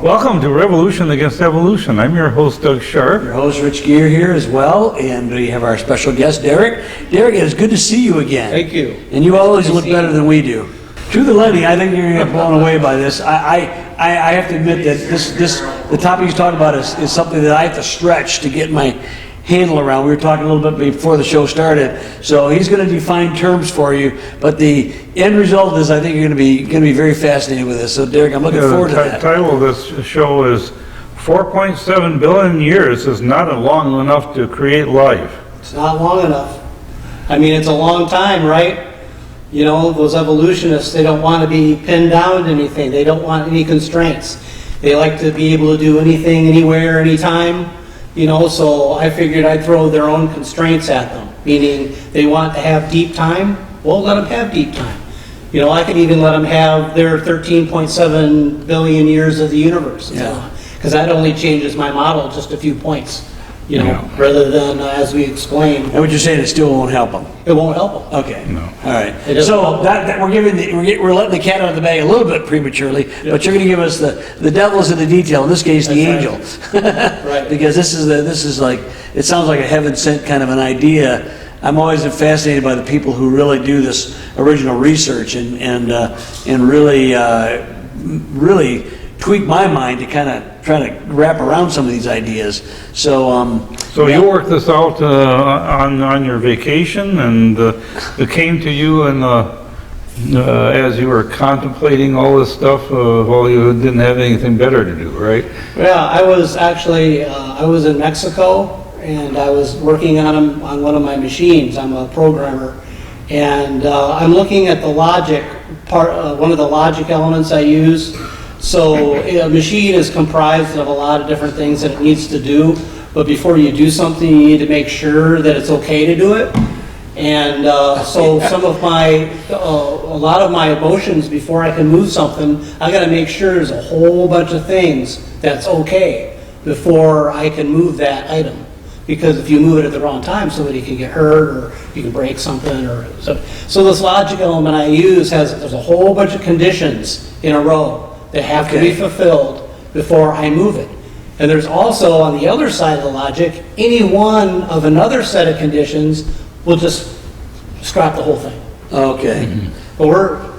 Welcome to Revolution Against Evolution. I'm your host, Doug Sharp. Your host, Rich Gear, here as well, and we have our special guest, Derek. Derek, it's good to see you again. Thank you. And you always look better than we do. Truth or lighting, I think you're going to get blown away by this. I have to admit that the topic he's talking about is something that I have to stretch to get my handle around. We were talking a little bit before the show started, so he's going to define terms for you. But the end result is, I think you're going to be very fascinated with this. So, Derek, I'm looking forward to that. The title of this show is 4.7 billion years is not long enough to create life. It's not long enough. I mean, it's a long time, right? You know, those evolutionists, they don't want to be pinned down to anything. They don't want any constraints. They like to be able to do anything, anywhere, anytime. You know, so I figured I'd throw their own constraints at them, meaning they want to have deep time. Well, let them have deep time. You know, I could even let them have their 13.7 billion years of the universe. Yeah. Because that only changes my model just a few points, you know, rather than, as we explained. And what you're saying, it still won't help them. It won't help them. Okay. No. All right. So we're letting the cat out of the bag a little bit prematurely, but you're going to give us the devil's in the detail. In this case, the angel. Right. Because this is like, it sounds like a heaven sent kind of an idea. I'm always fascinated by the people who really do this original research and really tweak my mind to kind of try to wrap around some of these ideas. So you worked this out on your vacation, and it came to you and as you were contemplating all this stuff while you didn't have anything better to do, right? Yeah, I was actually, I was in Mexico, and I was working on one of my machines. I'm a programmer, and I'm looking at the logic part, one of the logic elements I use. So a machine is comprised of a lot of different things that it needs to do, but before you do something, you need to make sure that it's okay to do it. And so a lot of my emotions before I can move something, I got to make sure there's a whole bunch of things that's okay before I can move that item. Because if you move it at the wrong time, somebody can get hurt, or you can break something, or so. So this logic element I use there's a whole bunch of conditions in a row that have to be fulfilled before I move it. And there's also, on the other side of the logic, any one of another set of conditions will just scrap the whole thing. okay. Mm-hmm. But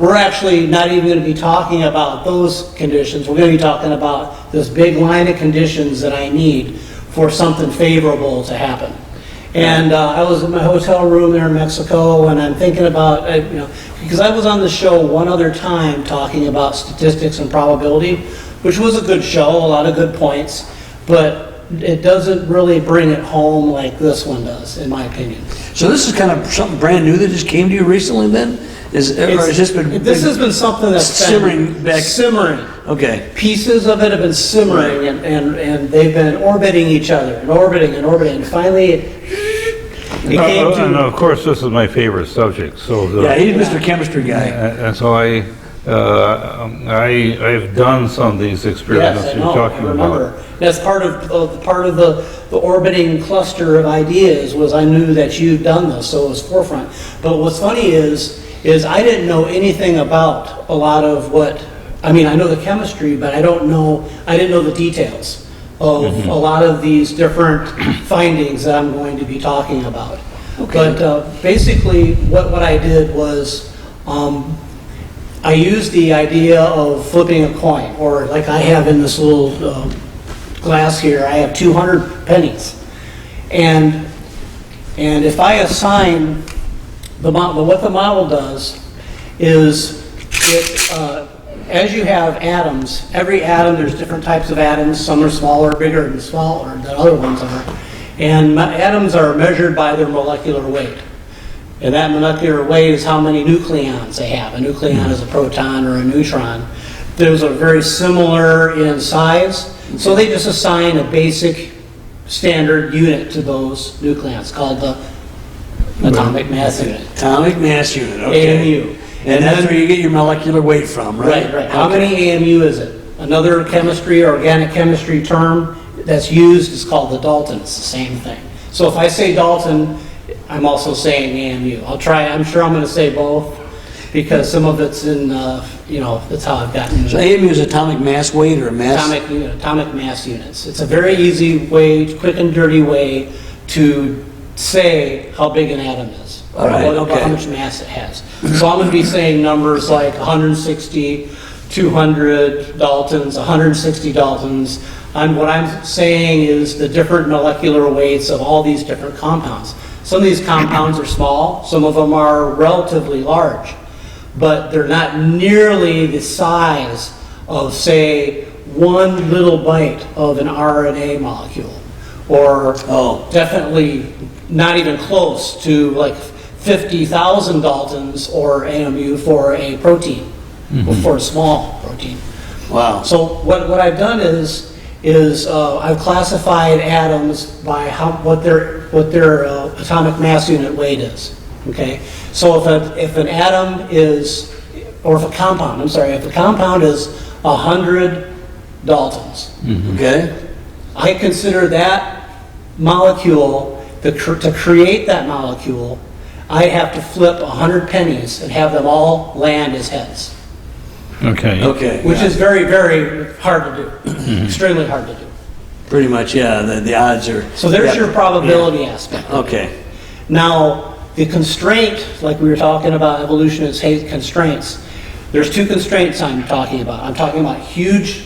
we're actually not even going to be talking about those conditions. We're going to be talking about this big line of conditions that I need for something favorable to happen. And I was in my hotel room there in Mexico, and I'm thinking about, because I was on the show one other time talking about statistics and probability, which was a good show, a lot of good points, but it doesn't really bring it home like this one does, in my opinion. So this is kind of something brand new that just came to you recently then? This has been something that's simmering. Okay. Pieces of it have been simmering, and they've been orbiting each other, and orbiting, and finally it came to... And of course, this is my favorite subject. So he's Mr. Chemistry guy. And so I've done some of these experiments Yes, I you're know, talking I remember. about. That's part of the orbiting cluster of ideas was I knew that you'd done this, so it was forefront. But what's funny is I didn't know anything about a lot of what, I mean, I know the chemistry, but I didn't know the details of a lot of these different findings that I'm going to be talking about. Okay. But basically what I did was I used the idea of flipping a coin, or like I have in this little glass here, I have 200 pennies. And if I assign what the model does is as you have atoms, every atom, there's different types of atoms. Some are smaller, bigger, and smaller than other ones are. And atoms are measured by their molecular weight. And that molecular weight is how many nucleons they have. A nucleon is a proton or a neutron. Those are very similar in size. So they just assign a basic standard unit to those nucleons called the atomic mass unit. Atomic mass unit, okay. AMU. And that's where you get your molecular weight from, right? Right. How many AMU is it? Another chemistry, organic chemistry term that's used is called the Dalton. It's the same thing. So if I say Dalton, I'm also saying AMU. I'm sure I'm going to say both. because some of it's in, you know, that's how I've gotten. So AMU is atomic mass weight or mass? Atomic mass units. It's a very easy way, quick and dirty way to say how big an atom is. All right, okay. How much mass it has. So I'm going to be saying numbers like 160, 200 Daltons, 160 Daltons. And what I'm saying is the different molecular weights of all these different compounds. Some of these compounds are small, some of them are relatively large, but they're not nearly the size of, say, one little bite of an RNA molecule, or definitely not even close to like 50,000 Daltons or AMU for a protein, or for a small protein. Wow. So what I've done is I've classified atoms by what their atomic mass unit weight is. Okay, so if an atom is, or if a compound, I'm sorry, if a compound is 100 Daltons, Okay. I consider that molecule, to create that molecule, I have to flip 100 pennies and have them all land as heads. Okay. Okay. Which is very, very hard to do. Extremely hard to do. Pretty much, yeah, the odds are. So there's your probability aspect. Okay. Now, the constraint, like we were talking about evolutionists hate constraints, there's two constraints I'm talking about. I'm talking about huge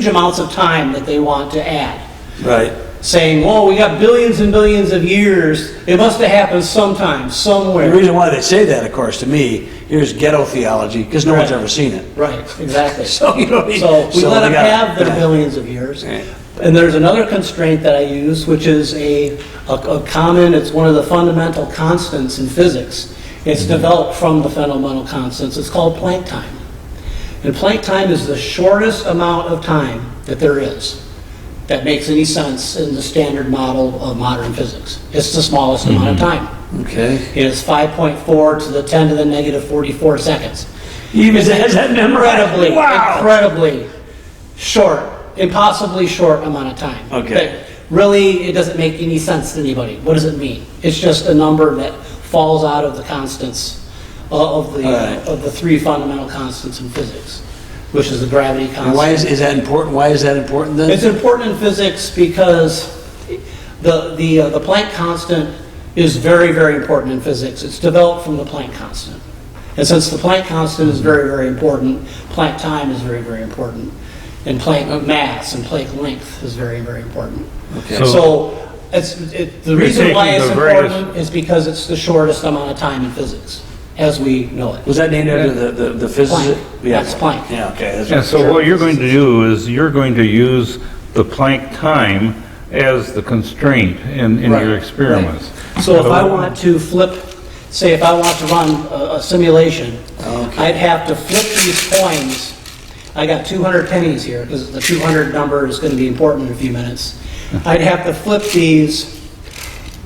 amounts of time that they want to add. Right. Saying, whoa, we got billions and billions of years. It must have happened sometime, somewhere. The reason why they say that, of course, to me, here's ghetto theology, because no one's Right. ever seen it. Right, exactly. So, you know, So we let them they gotta- have their yeah. billions of years. Right. And there's another constraint that I use, which is a common, it's one of the fundamental constants in physics. It's developed from the fundamental constants. It's called Planck time. And Planck time is the shortest amount of time that there is that makes any sense in the standard model of modern physics. It's the smallest amount of time. Okay. It is 5.4 to the 10 to the negative 44 seconds. Even has that memorized? Incredibly, Wow. incredibly short, impossibly short amount of time. Okay. That really, it doesn't make any sense to anybody. What does it mean? It's just a number that falls out of the constants of the three fundamental constants in physics, which is the gravity constant. And why is that important? Why is that important then? It's important in physics because the Planck constant is very, very important in physics. It's developed from the Planck constant. And since the Planck constant is very, very important, Planck time is very, very important. And Planck mass and Planck length is very, very important. Okay. So the reason why taking it's the various- important is because it's the shortest amount of time in physics, as we know it. Was that named after the physicist? Planck. That's Planck. Yeah, okay. That's And so what you're going to do is you're going to use the Planck time as the constraint in Right, your experiments. So if I want to flip, say if I want to run a simulation, Okay. I'd have to flip these coins. I got 200 pennies here because the 200 number is going to be important in a few minutes. I'd have to flip these,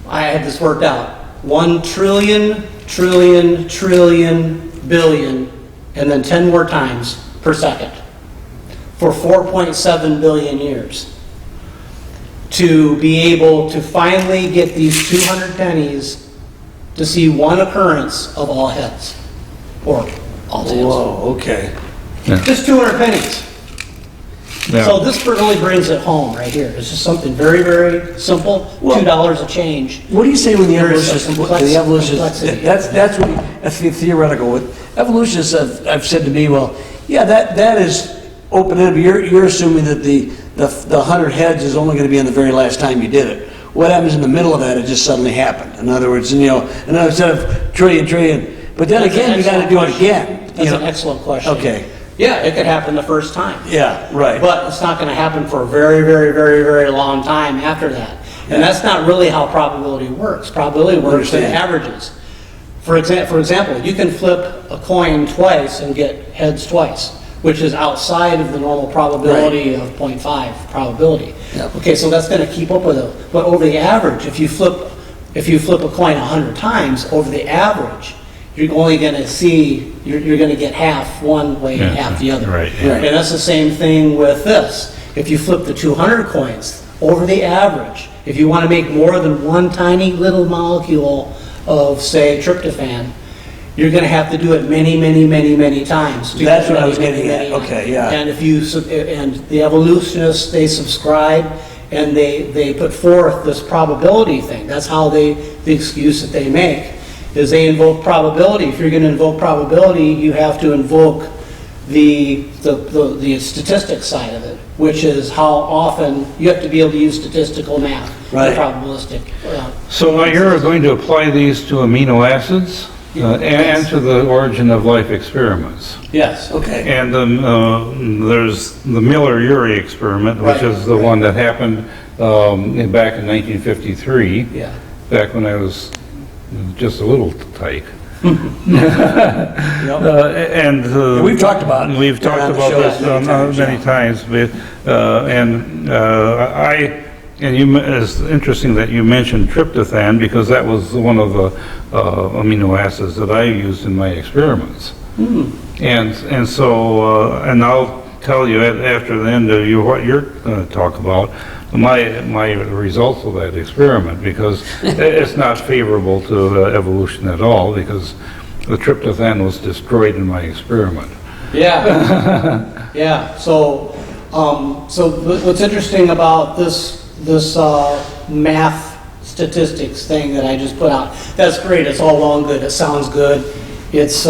I had this worked out, 1 trillion, trillion, trillion, billion, and then 10 more times per second for 4.7 billion years to be able to finally get these 200 pennies to see one occurrence of all heads, or all tails. Whoa, okay. Just 200 pennies. Yeah. So this really brings it home right here. It's just something very, very simple, Well- $2 a change. What do you say when the There is a evolutionists, complexity. that's what, that's the theoretical. What evolutionists have said to me, well, yeah, that is open-ended, but you're assuming that the 100 heads is only going to be on the very last time you did it. What happens in the middle of that, it just suddenly happened. In other words, instead of trillion, but then That's again, an you got to excellent do it question. again. That's an excellent question. Okay. Yeah, it could happen the first time. Yeah, right. But it's not going to happen for a very, very, very, very long time after that. And that's not really how probability works. Probability works in Understand. averages. For example, you can flip a coin twice and get heads twice, which is outside of the normal probability of 0.5 probability. Yep. Okay, so that's going to keep up with it. But over the average, if you flip a coin 100 times, over the average, you're only going to see, you're going to get half one way and half the other. Right. Right. And that's the same thing with this. If you flip the 200 coins, over the average, if you want to make more than one tiny little molecule of, say, tryptophan, you're going to have to do it many, many, many, many times. That's what I was getting at. Okay, yeah. And and the evolutionists, they subscribe and they put forth this probability thing. That's how the excuse that they make is they invoke probability. If you're going to invoke probability, you have to invoke the statistics side of it, which is how often you have to be able to use statistical math, Right. probabilistic. So now you're going to apply these to amino acids and to the origin of life experiments. Yes. Okay. And there's the Miller-Urey experiment, which Right. is the one that happened back in 1953, Yeah. back when I was just a little tyke. Yep. We've talked about it. We've talked on the about show this many times, many yeah. times, it's interesting that you mentioned tryptophan, because that was one of the amino acids that I used in my experiments. And so, and I'll tell you after the end of what you're going to talk about, my results of that experiment, because it's not favorable to evolution at all, because the tryptophan was destroyed in my experiment. Yeah. Yeah. So what's interesting about this math statistics thing that I just put out, that's great. It's all well and good. It sounds good. It's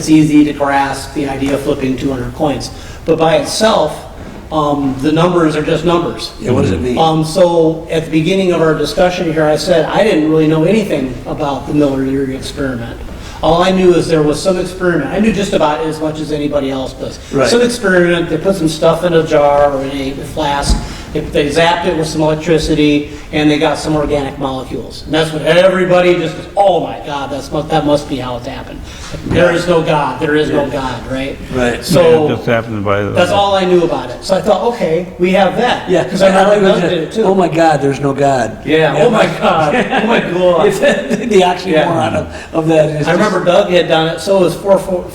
easy to grasp the idea of flipping 200 coins. But by itself, the numbers are just numbers. Yeah, what does it mean? So at the beginning of our discussion here, I said I didn't really know anything about the Miller-Urey experiment. All I knew is there was some experiment. I knew just about as much as anybody else does. Right. Some experiment, they put some stuff in a jar or in a flask, they zapped it with some electricity, and they got some organic molecules. And that's what everybody just goes, oh my God, that must be how it's happened. There is no God. There is no God, right? Right. So It just happened by the... that's all I knew about it. So I thought, okay, we have that. Yeah, Because I like know did it too. oh my God, there's no God. Yeah, oh my God, oh my God. The oxymoron of that is I remember Doug had done it, so it was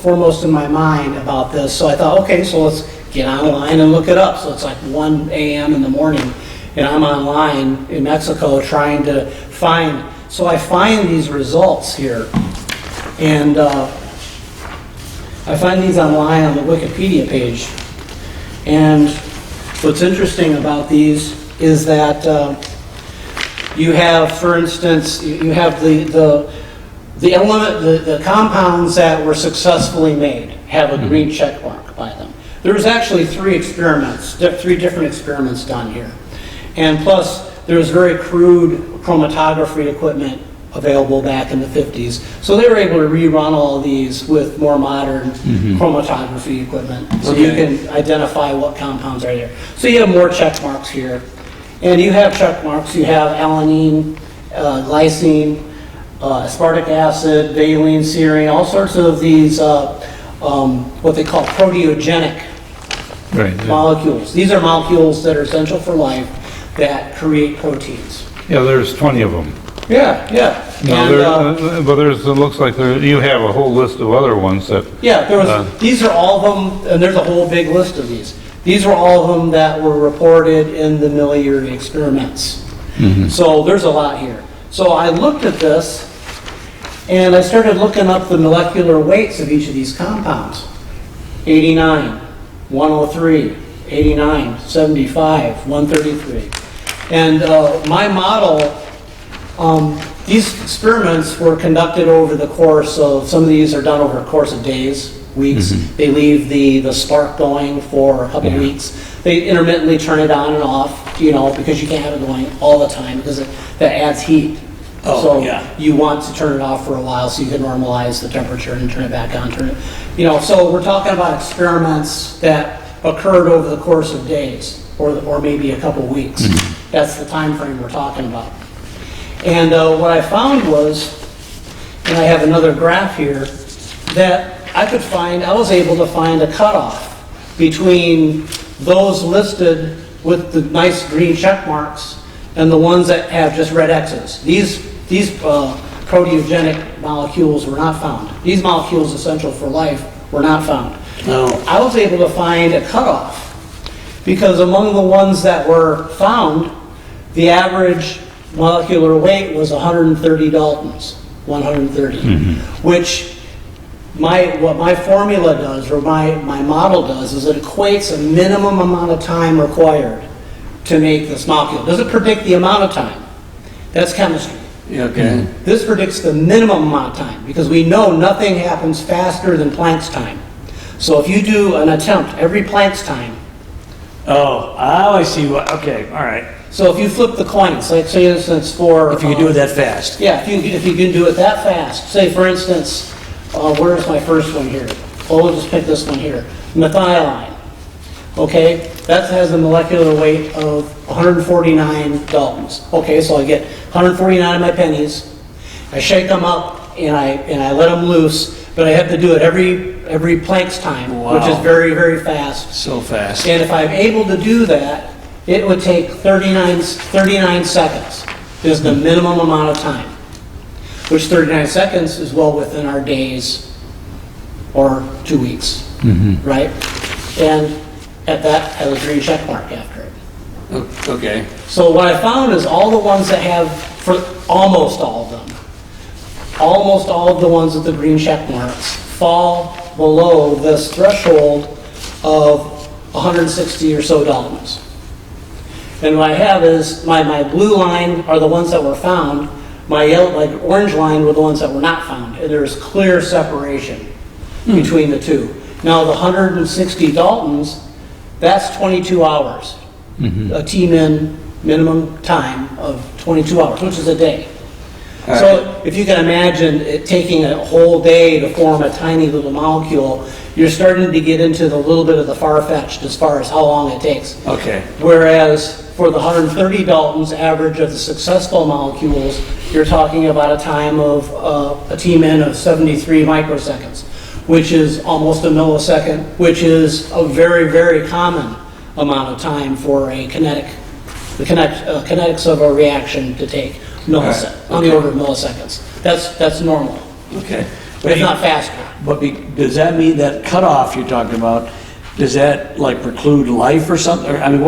foremost in my mind about this. So I thought, okay, so let's get online and look it up. So it's like 1 a.m. in the morning, and I'm online in Mexico trying to find. So I find these results here, and I find these online on the Wikipedia page. And what's interesting about these is that you have, for instance, you have the compounds that were successfully made have a green check mark by them. There was actually three different experiments done here. And plus, there was very crude chromatography equipment available back in the 50s. So they were able to rerun all of these with more modern chromatography equipment. So you can identify what compounds are there. So you have more check marks here. And you have check marks. You have alanine, glycine, aspartic acid, valine, serine, all sorts of these, what they call proteogenic molecules. These are molecules that are essential for life that create proteins. Yeah, there's 20 of them. Yeah. No, but it looks like you have a whole list of other ones that... Yeah, these are all of them, and there's a whole big list of these. These are all of them that were reported in the Miller-Urey experiments. So there's a lot here. So I looked at this, and I started looking up the molecular weights of each of these compounds. 89, 103, 89, 75, 133. And my model, these experiments were conducted over the course of, some of these are done over a course of days, weeks. They leave the spark going for a couple weeks. They intermittently turn it on and off, because you can't have it going all the time because that adds heat. You want to turn it off for a while so you can normalize the temperature and turn it back on. So we're talking about experiments that occurred over the course of days or maybe a couple weeks. That's the time frame we're talking about. And what I found was, and I have another graph here, that I was able to find a cutoff between those listed with the nice green check marks and the ones that have just red X's. These proteogenic molecules were not found. These molecules essential for life were not found. No. I was able to find a cutoff because among the ones that were found, the average molecular weight was 130 Daltons, 130, which what my formula does, or my model does, is it equates a minimum amount of time required to make this molecule. It doesn't predict the amount of time. That's chemistry. Okay. This predicts the minimum amount of time, because we know nothing happens faster than Planck's time. So if you do an attempt every Planck's time, Oh, I see what, okay, all right. so if you flip the coins, like say for instance for... If you do it that fast. Yeah, if you can do it that fast. Say for instance, where's my first one here? Well, we'll just pick this one here. Methionine. Okay, that has a molecular weight of 149 Daltons. Okay, so I get 149 of my pennies. I shake them up and I let them loose, but I have to do it every Planck's time, Wow. which is very, very fast. So fast. And if I'm able to do that, it would take 39 seconds is the minimum amount of time, which 39 seconds is well within our days or 2 weeks, right? And at that, has a green check mark after it. Okay. So what I found is all the ones that have, for almost all of them, almost all of the ones with the green check marks fall below this threshold of 160 or so Daltons. And what I have is my blue line are the ones that were found, my yellow, like orange line were the ones that were not found, and there's clear separation between the two. Now the 160 Daltons, that's 22 hours. A T-min minimum time of 22 hours, which is a day. So if you can imagine it taking a whole day to form a tiny little molecule, you're starting to get into the little bit of the far-fetched as far as how long it takes. Okay. Whereas for the 130 Daltons average of the successful molecules, you're talking about a time of a T-min of 73 microseconds, which is almost a millisecond, which is a very, very common amount of time for a kinetics of a reaction to take. On the order of milliseconds. That's normal. Okay. But it's not faster. But does that mean that cutoff you're talking about, does that like preclude life or something? Or, I mean,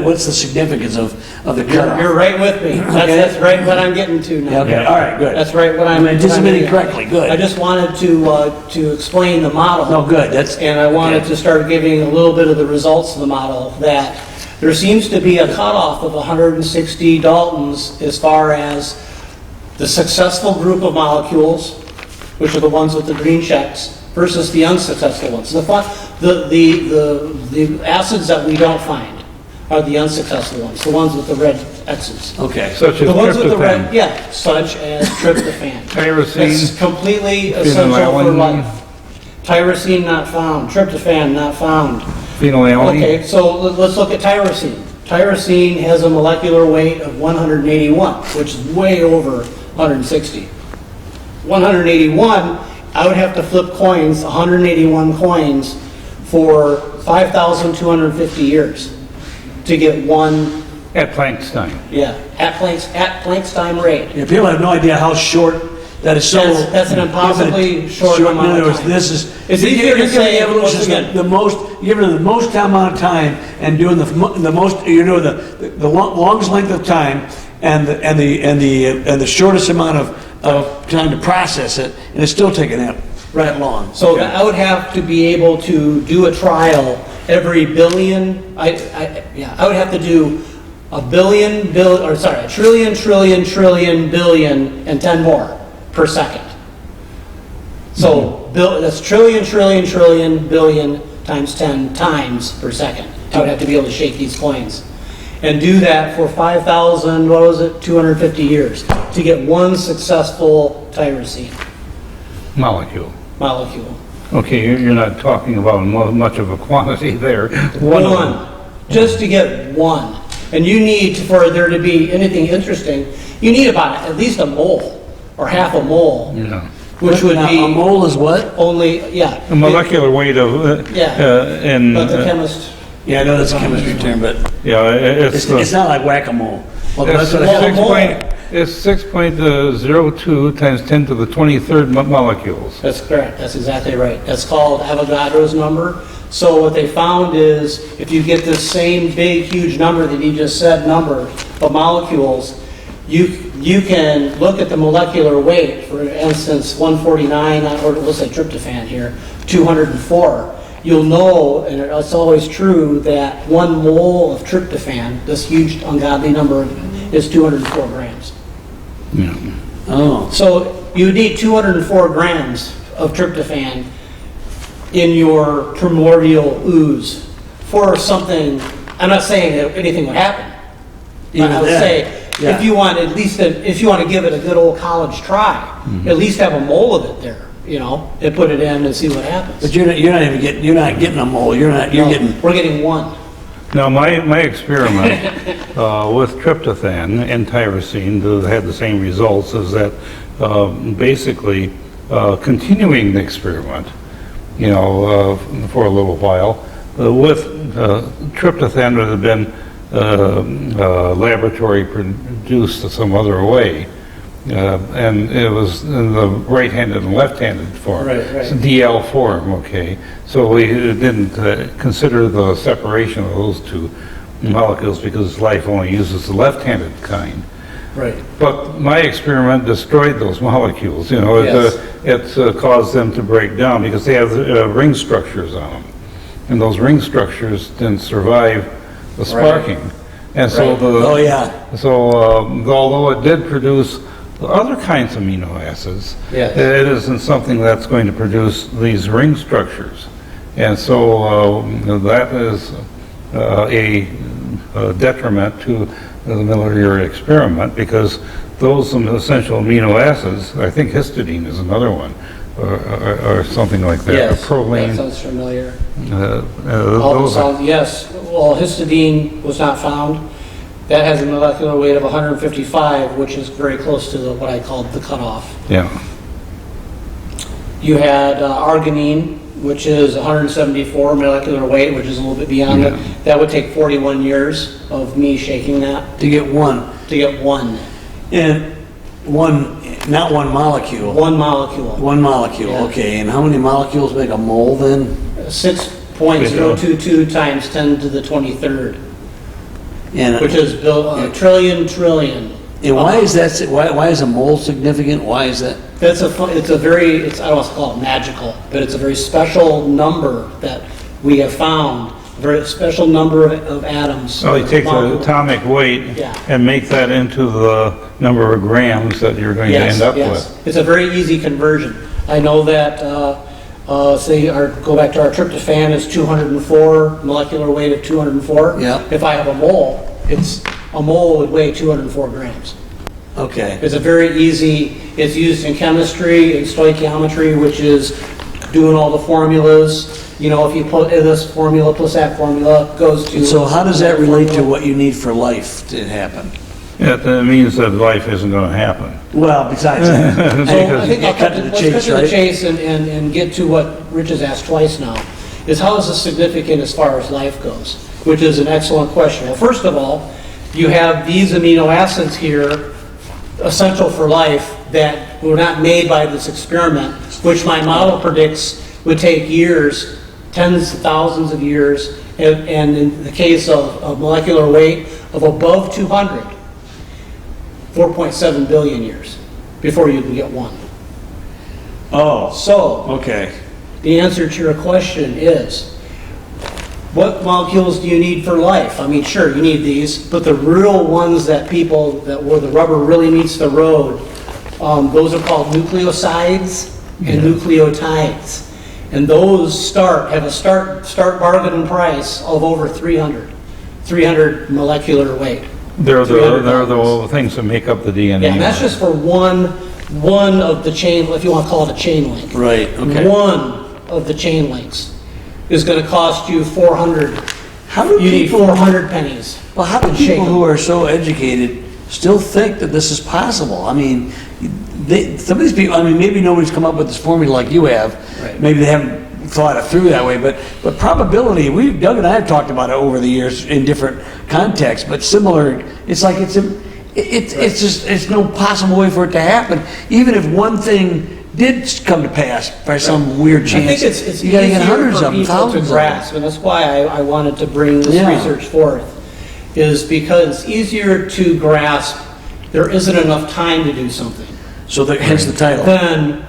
what's the significance of the cutoff? You're right with me. That's right what I'm getting to now. Okay, all right, good. That's right what I'm anticipating correctly, good. I just wanted to explain the model. No, good. And I wanted to start giving a little bit of the results of the model, that there seems to be a cutoff of 160 Daltons as far as the successful group of molecules, which are the ones with the green checks, versus the unsuccessful ones. The acids that we don't find are the unsuccessful ones, the ones with the red X's. Okay. Such as The ones with the red, tryptophan, yeah, such as tryptophan. tyrosine, It's completely essential for phenylalanine. life. Tyrosine not found, tryptophan not found. phenylalanine. Okay, so let's look at tyrosine. Tyrosine has a molecular weight of 181, which is way over 160. 181, I would have to flip coins, 181 coins, for 5,250 years to get one, At Planck's time. at Planck's time rate. Yeah, people have no idea how short that is. So That's an impossibly short amount In other of words, time. this is. It's easier to say, You're giving once the again- evolutionists you're giving them the most amount of time and doing the most. You're doing the longest length of time and the shortest amount of time to process it, and it's still taking that long. So Okay. I would have to be able to do a trial every billion, I would have to do a trillion, billion, and 10 more per second. So that's trillion, billion times 10 times per second. I would have to be able to shake these coins. And do that for 250 years to get one successful tyrosine Molecule. molecule. Okay, you're not talking about much of a quantity there. One. Just to get one. And you need, for there to be anything interesting, you need about at least a mole or half a mole, Yeah. which would Now, be a mole is what? only, yeah. A molecular weight of, Yeah. in, But the chemist, Yeah, I know that's a chemistry term, but yeah, it's not like whack-a-mole. Well, It's that's what I- it's 6.02 times 10 to the 23rd molecules. that's correct, that's exactly right. That's called Avogadro's number. So what they found is, if you get this same big, huge number that he just said, number of molecules, you can look at the molecular weight, for instance, 149, or let's say tryptophan here, 204. You'll know, and it's always true, that 1 mole of tryptophan, this huge ungodly number, is 204 grams. Yeah. Oh. So you need 204 grams of tryptophan in your primordial ooze for something. I'm not saying that anything would happen. Even I would then, say, yeah. if you want at least, if you want to give it a good old college try, at least have a mole of it there, you know, and put it in and see what happens. But you're not even getting, you're not getting a mole, you're No, getting, we're getting 1. Now, my experiment with tryptophan and tyrosine had the same results, is that basically continuing the experiment, you know, for a little while, with tryptophan that had been laboratory produced some other way. And it was in the right-handed and left-handed form. Right. It's DL form, okay. So we didn't consider the separation of those two molecules because life only uses the left-handed kind. Right. But my experiment destroyed those molecules, you know. Yes. It caused them to break down because they have ring structures on them. And those ring structures didn't survive the sparking. And so Right. oh yeah. although it did produce other kinds of amino acids, Yes. it isn't something that's going to produce these ring structures. And so that is a detriment to the Miller experiment, because those essential amino acids, I think histidine is another one, or something like that. Yes, Proline. that sounds familiar. Those are, Yes, well, histidine was not found. That has a molecular weight of 155, which is very close to what I called the cutoff. yeah. You had arginine, which is 174 molecular weight, which is a little bit beyond it. That would take 41 years of me shaking that To get one. to get 1. And not one molecule. 1 molecule. One molecule, Yeah. okay. And how many molecules make a mole then? 6.022 times 10 to the 23rd, And, which is a trillion. and why is that, why is a mole significant? Why is that? It's a very, I don't want to call it magical, but it's a very special number that we have found, a very special number of atoms. So you take the atomic weight Yeah. and make that into the number of grams that you're going to end up with. It's a very easy conversion. I know that, go back to our tryptophan is 204, molecular weight of 204. Yeah. If I have a mole, a mole would weigh 204 grams. Okay. It's a very easy, it's used in chemistry and stoichiometry, which is doing all the formulas. You know, if you put this formula plus that formula goes to... So how does that relate to what you need for life to happen? It means that life isn't going to happen. Well, besides that. So I think I'll cut to the let's chase, cut to the right? chase and get to what Rich has asked twice now, is how is this significant as far as life goes? Which is an excellent question. Well, first of all, you have these amino acids here, essential for life, that were not made by this experiment, which my model predicts would take years, tens of thousands of years, and in the case of molecular weight of above 200, 4.7 billion years before you can get 1. Oh, So, okay. the answer to your question is, what molecules do you need for life? I mean, sure, you need these, but the real ones that where the rubber really meets the road, those are called nucleosides and nucleotides. And those have a start bargain price of over 300 molecular weight. They're 300 the things that make up the DNA. Yeah, and that's just for one of the chain, if you want to call it a chain link. Right, okay. One of the chain links is going to cost you 400. How do You need people, 400 pennies. well, how do Shake people 'em. who are so educated still think that this is possible? I mean, some of these people, I mean, maybe nobody's come up with this formula like you have. Right. Maybe they haven't thought it through that way, but probability, Doug and I have talked about it over the years in different contexts, but similar, it's like it's no possible way for it to happen. Even if one thing did come to pass by some weird I chance, think it's you gotta easier get hundreds for of them, people to thousands of them. grasp, and that's why I wanted to bring this Yeah. research forth, is because it's easier to grasp there isn't enough time to do something, So hence the title. then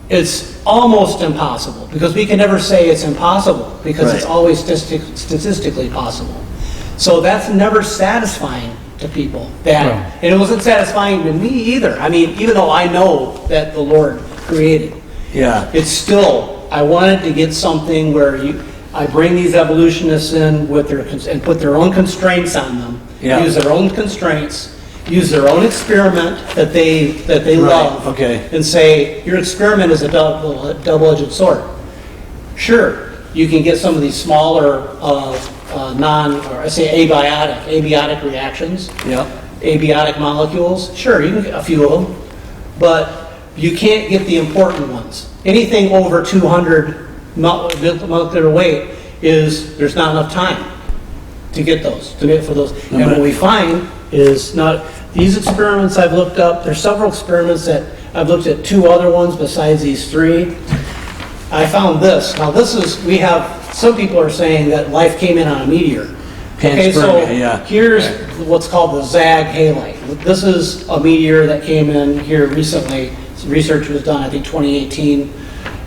it's almost impossible, because we can never say it's impossible, because it's Right. always statistically possible. So that's never satisfying to people. Well. And it wasn't satisfying to me either. I mean, even though I know that the Lord created, Yeah. it's still, I wanted to get something where I bring these evolutionists in with and put their own constraints on them. Yeah. Use their own constraints, use their own experiment that they Right, love. okay. And say, your experiment is a double-edged sword. Sure, you can get some of these smaller, or I say abiotic reactions, Yeah. abiotic molecules. Sure, you can get a few of them, but you can't get the important ones. Anything over 200 molecular weight there's not enough time to get those, for those. And what we find is these experiments I've looked up, there's several experiments that I've looked at, 2 other ones besides these 3. I found this. Now some people are saying that life came in on a meteor. Okay, so Panspermia, yeah. here's what's called the ZAG halite. This is a meteor that came in here recently. Some research was done, I think 2018.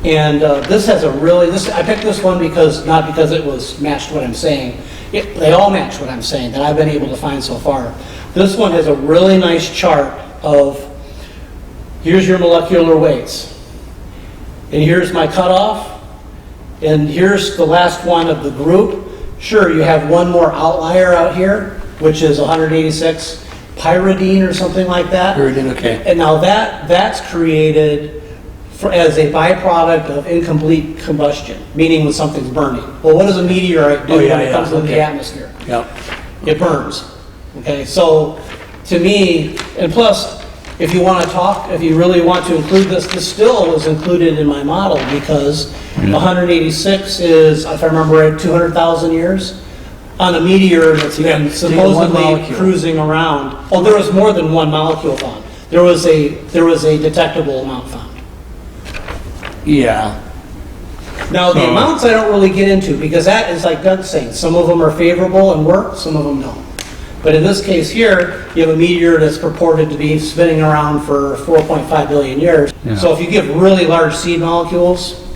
And this has I picked this one not because it was matched what I'm saying. They all match what I'm saying that I've been able to find so far. This one has a really nice chart of, here's your molecular weights. And here's my cutoff. And here's the last one of the group. Sure, you have one more outlier out here, which is 186 pyridine or something like that. Pyridine, okay. And now that's created as a byproduct of incomplete combustion, meaning when something's burning. Well, what does a meteorite do when it comes into the atmosphere? Yeah. It burns. Okay, so to me, and plus, if you really want to include this still is included in my model, because 186 is, if I remember right, 200,000 years on a meteor that's been supposedly cruising around. Oh, there was more than one molecule found. There was a detectable amount found. Yeah. Now, the amounts I don't really get into, because that is like Doug's saying, some of them are favorable and work, some of them don't. But in this case here, you have a meteor that's purported to be spinning around for 4.5 billion years. Yeah. So if you give really large seed molecules,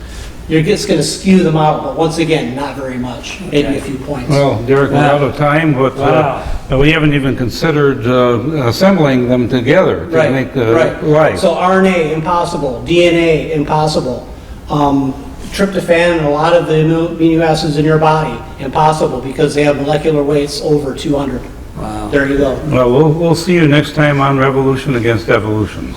you're just going to skew the model. But once again, not very much, maybe a few points. Well, Derek, we're out of time, but we haven't even considered assembling them together to make life. So RNA, impossible. DNA, impossible. Tryptophan and a lot of the amino acids in your body, impossible, because they have molecular weights over 200. Wow. There you go. Well, we'll see you next time on Revolution Against Evolution.